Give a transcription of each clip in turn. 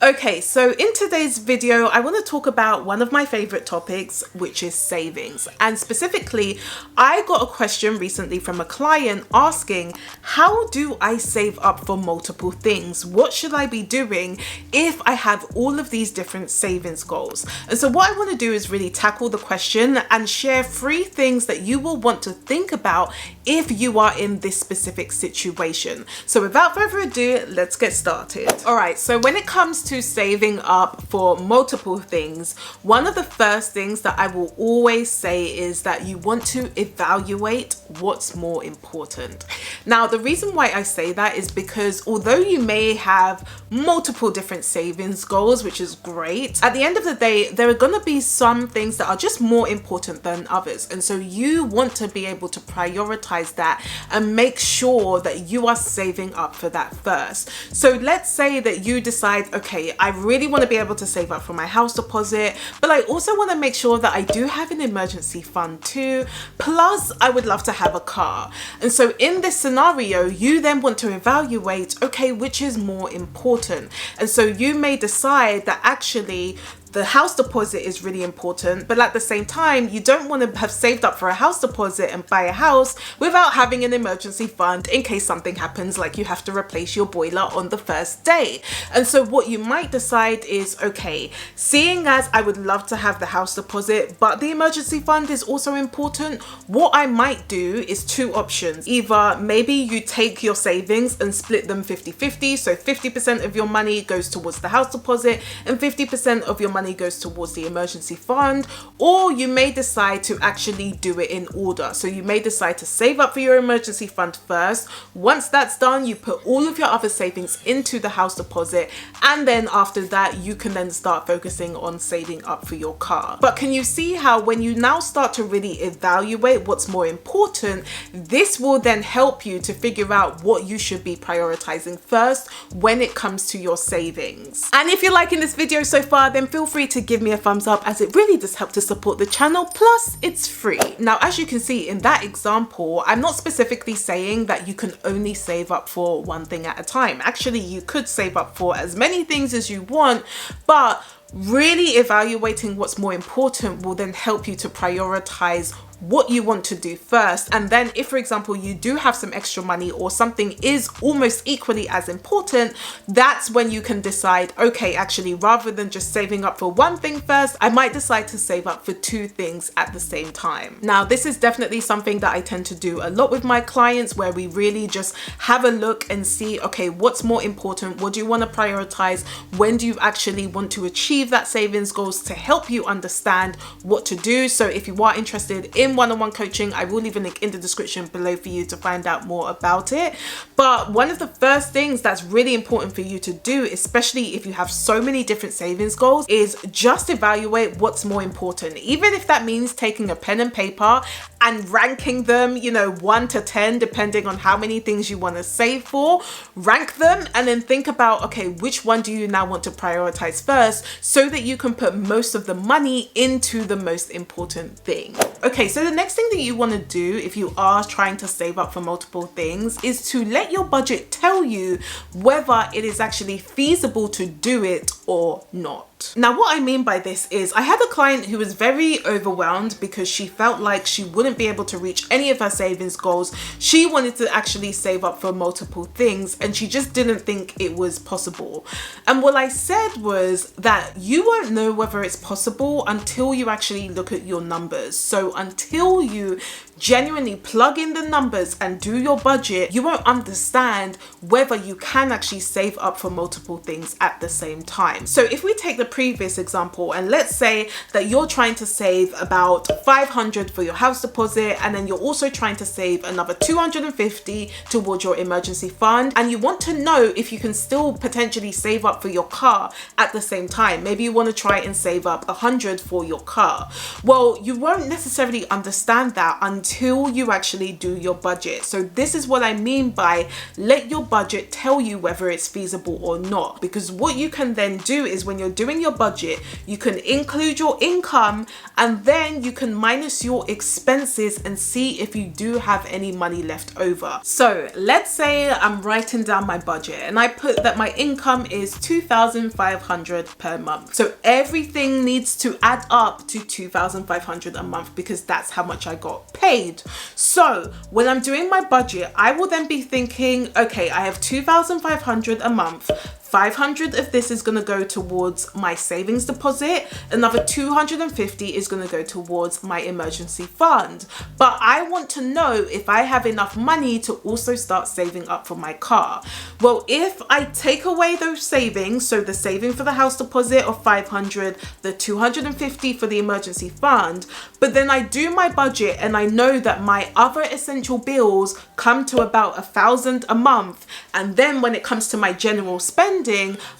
Okay, so in today's video, I want to talk about one of my favorite topics, which is savings. And specifically, I got a question recently from a client asking, how do I save up for multiple things? What should I be doing if I have all of these different savings goals? And so what I want to do is really tackle the question and share 3 things that you will want to think about if you are in this specific situation. So without further ado, let's get started. All right, so when it comes to saving up for multiple things, one of the first things that I will always say is that you want to evaluate what's more important. Now, the reason why I say that is because although you may have multiple different savings goals, which is great, at the end of the day, there are going to be some things that are just more important than others. And so you want to be able to prioritize that and make sure that you are saving up for that first. So let's say that you decide, okay, I really want to be able to save up for my house deposit, but I also want to make sure that I do have an emergency fund too. Plus, I would love to have a car. And so in this scenario, you then want to evaluate, okay, which is more important? And so you may decide that actually the house deposit is really important, but at the same time, you don't want to have saved up for a house deposit and buy a house without having an emergency fund in case something happens, like you have to replace your boiler on the first day. And so what you might decide is, okay, seeing as I would love to have the house deposit, but the emergency fund is also important, what I might do is 2 options. Either maybe you take your savings and split them 50-50, so 50% of your money goes towards the house deposit and 50% of your money goes towards the emergency fund, or you may decide to actually do it in order. So you may decide to save up for your emergency fund first. Once that's done, you put all of your other savings into the house deposit, and then after that you can then start focusing on saving up for your car. But can you see how when you now start to really evaluate what's more important, this will then help you to figure out what you should be prioritizing first when it comes to your savings. And if you're liking this video so far, then feel free to give me a thumbs up, as it really does help to support the channel, plus it's free. Now, as you can see in that example, I'm not specifically saying that you can only save up for one thing at a time. Actually, you could save up for as many things as you want, but really evaluating what's more important will then help you to prioritize what you want to do first. And then if, for example, you do have some extra money or something is almost equally as important, that's when you can decide, okay, actually, rather than just saving up for one thing first, I might decide to save up for 2 things at the same time. Now, this is definitely something that I tend to do a lot with my clients, where we really just have a look and see, okay, what's more important? What do you want to prioritize? When do you actually want to achieve that savings goals, to help you understand what to do? So if you are interested in one-on-one coaching, I will leave a link in the description below for you to find out more about it. But one of the first things that's really important for you to do, especially if you have so many different savings goals, is just evaluate what's more important. Even if that means taking a pen and paper and ranking them, 1 to 10, depending on how many things you want to save for, rank them and then think about, okay, which one do you now want to prioritize first, so that you can put most of the money into the most important thing. Okay, so the next thing that you want to do if you are trying to save up for multiple things is to let your budget tell you whether it is actually feasible to do it or not. Now, what I mean by this is, I had a client who was very overwhelmed because she felt like she wouldn't be able to reach any of her savings goals. She wanted to actually save up for multiple things and she just didn't think it was possible. And what I said was that you won't know whether it's possible until you actually look at your numbers. So until you genuinely plug in the numbers and do your budget, you won't understand whether you can actually save up for multiple things at the same time. So if we take the previous example, and let's say that you're trying to save about 500 for your house deposit, and then you're also trying to save another 250 towards your emergency fund, and you want to know if you can still potentially save up for your car at the same time. Maybe you want to try and save up 100 for your car. Well, you won't necessarily understand that until you actually do your budget. So this is what I mean by let your budget tell you whether it's feasible or not, because what you can then do is when you're doing doing your budget, you can include your income and then you can minus your expenses and see if you do have any money left over. So let's say I'm writing down my budget and I put that my income is 2,500 per month. So everything needs to add up to 2,500 a month because that's how much I got paid. So when I'm doing my budget, I will then be thinking, okay, I have 2,500 a month. 500 of this is going to go towards my savings deposit. Another 250 is going to go towards my emergency fund. But I want to know if I have enough money to also start saving up for my car. Well, if I take away those savings, so the saving for the house deposit of 500, the 250 for the emergency fund, but then I do my budget and I know that my other essential bills come to about 1,000 a month. And then when it comes to my general spending,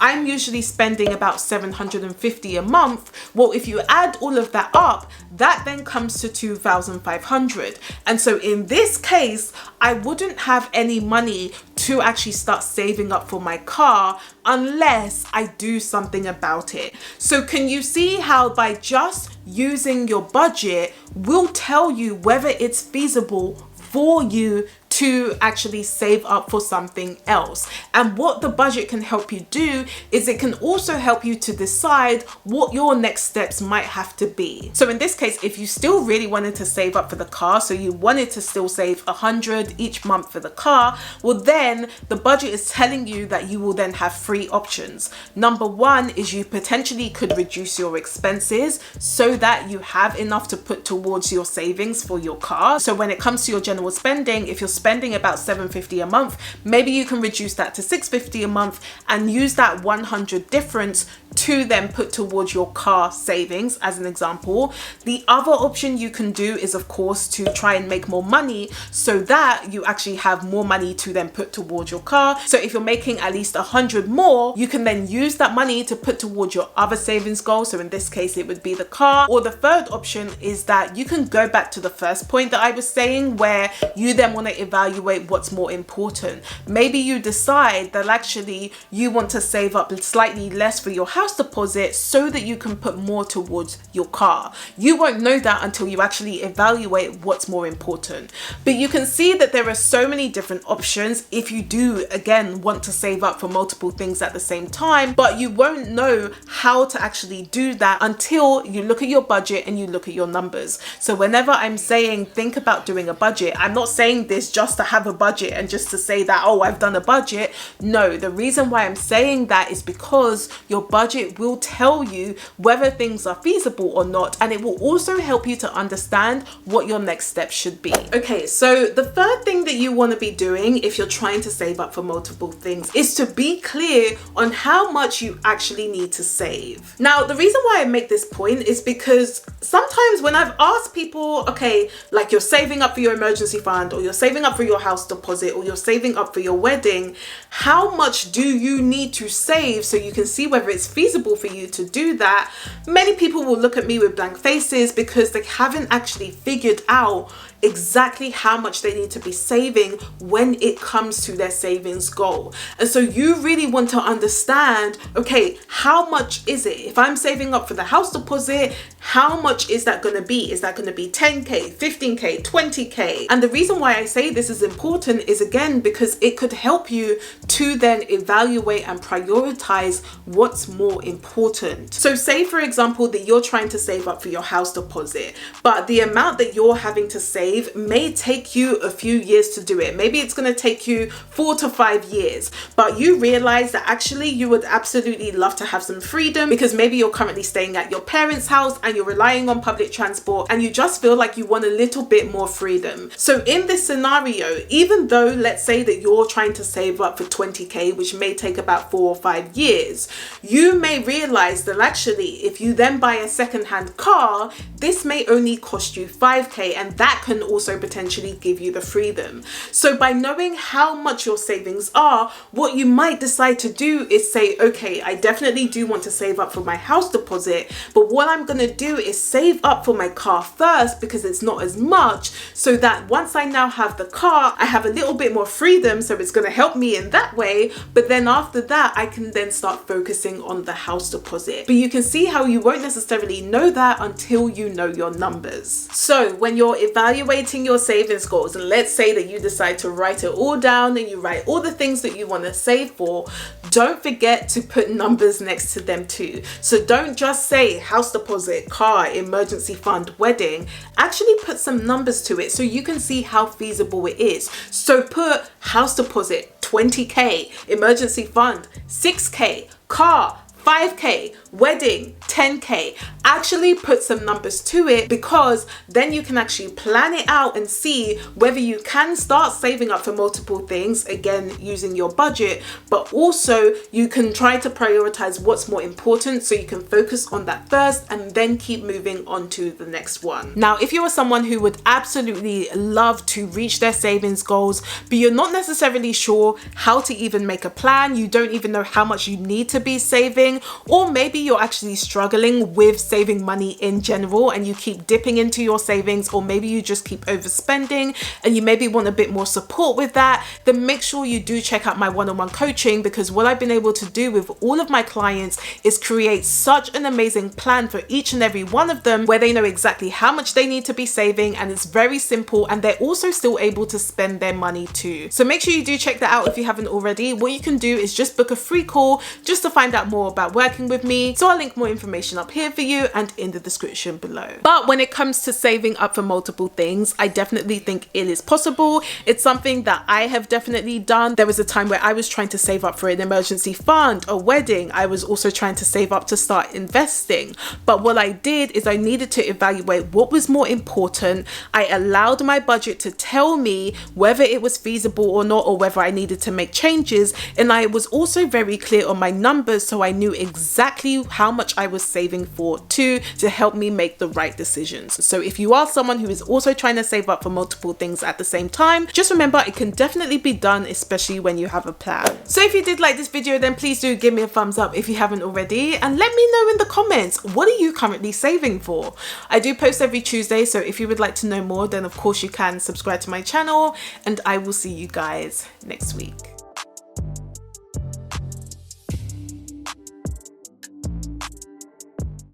I'm usually spending about 750 a month. Well, if you add all of that up, that then comes to 2,500. And so in this case, I wouldn't have any money to actually start saving up for my car unless I do something about it. So can you see how by just using your budget will tell you whether it's feasible for you to actually save up for something else? And what the budget can help you do is it can also help you to decide what your next steps might have to be. So in this case, if you still really wanted to save up for the car, so you wanted to still save 100 each month for the car, well then the budget is telling you that you will then have 3 options. Number 1 is you potentially could reduce your expenses so that you have enough to put towards your savings for your car. So when it comes to your general spending, if you're spending about 750 a month, maybe you can reduce that to 650 a month and use that 100 difference to then put towards your car savings as an example. The other option you can do is of course to try and make more money so that you actually have more money to then put towards your car. So if you're making at least 100 more, you can then use that money to put towards your other savings goal. So in this case, it would be the car. Or the third option is that you can go back to the first point that I was saying, where you then want to evaluate what's more important. Maybe you decide that actually you want to save up slightly less for your house deposit so that you can put more towards your car. You won't know that until you actually evaluate what's more important. But you can see that there are so many different options if you do, again, want to save up for multiple things at the same time, but you won't know how to actually do that until you look at your budget and you look at your numbers. So whenever I'm saying think about doing a budget, I'm not saying this just to have a budget and just to say that, oh, I've done a budget. No, the reason why I'm saying that is because your budget will tell you whether things are feasible or not, and it will also help you to understand what your next step should be. Okay, so the third thing that you want to be doing if you're trying to save up for multiple things is to be clear on how much you actually need to save. Now, the reason why I make this point is because sometimes when I've asked people, okay, like you're saving up for your emergency fund, or you're saving up for your house deposit, or you're saving up for your wedding, how much do you need to save so you can see whether it's feasible for you to do that? Many people will look at me with blank faces because they haven't actually figured out exactly how much they need to be saving when it comes to their savings goal. And so you really want to understand, okay, how much is it? If I'm saving up for the house deposit, how much is that going to be? Is that going to be 10K, 15K, 20K? And the reason why I say this is important is, again, because it could help you to then evaluate and prioritize what's more important. So say, for example, that you're trying to save up for your house deposit, but the amount that you're having to save may take you a few years to do it. Maybe it's going to take you 4 to 5 years, but you realize that actually you would absolutely love to have some freedom because maybe you're currently staying at your parents' house and you're relying on public transport and you just feel like you want a little bit more freedom. So in this scenario, even though let's say that you're trying to save up for 20K, which may take about 4 or 5 years, you may realize that actually if you then buy a second-hand car, this may only cost you 5K, and that can can also potentially give you the freedom. So by knowing how much your savings are, what you might decide to do is say, okay, I definitely do want to save up for my house deposit, but what I'm going to do is save up for my car first because it's not as much, so that once I now have the car, I have a little bit more freedom, so it's going to help me in that way. But then after that, I can then start focusing on the house deposit. But you can see how you won't necessarily know that until you know your numbers. So when you're evaluating your savings goals, and let's say that you decide to write it all down and you write all the things that you want to save for, don't forget to put numbers next to them too. So don't just say house deposit, car, emergency fund, wedding. Actually put some numbers to it so you can see how feasible it is. So put house deposit 20k, emergency fund 6k, car 5k, wedding 10k. Actually put some numbers to it, because then you can actually plan it out and see whether you can start saving up for multiple things, again using your budget, but also you can try to prioritize what's more important so you can focus on that first and then keep moving on to the next one. Now, if you are someone who would absolutely love to reach their savings goals, but you're not necessarily sure how to even make a plan, you don't even know how much you need to be saving, or maybe you're actually struggling with saving money in general and you keep dipping into your savings, or maybe you just keep overspending and you maybe want a bit more support with that, then make sure you do check out my one-on-one coaching, because what I've been able to do with all of my clients is create such an amazing plan for each and every one of them, where they know exactly how much they need to be saving, and it's very simple, and they're also still able to spend their money too. So make sure you do check that out if you haven't already. What you can do is just book a free call just to find out more about working with me. So I'll link more information up here for you and in the description below. But when it comes to saving up for multiple things, I definitely think it is possible. It's something that I have definitely done. There was a time where I was trying to save up for an emergency fund, a wedding. I was also trying to save up to start investing. But what I did is I needed to evaluate what was more important. I allowed my budget to tell me whether it was feasible or not, or whether I needed to make changes. And I was also very clear on my numbers, so I knew exactly how much I was saving for too, to help me make the right decisions. So if you are someone who is also trying to save up for multiple things at the same time, just remember it can definitely be done, especially when you have a plan. So if you did like this video, then please do give me a thumbs up if you haven't already, and let me know in the comments, what are you currently saving for? I do post every Tuesday, so if you would like to know more, then of course you can subscribe to my channel, and I will see you guys next week.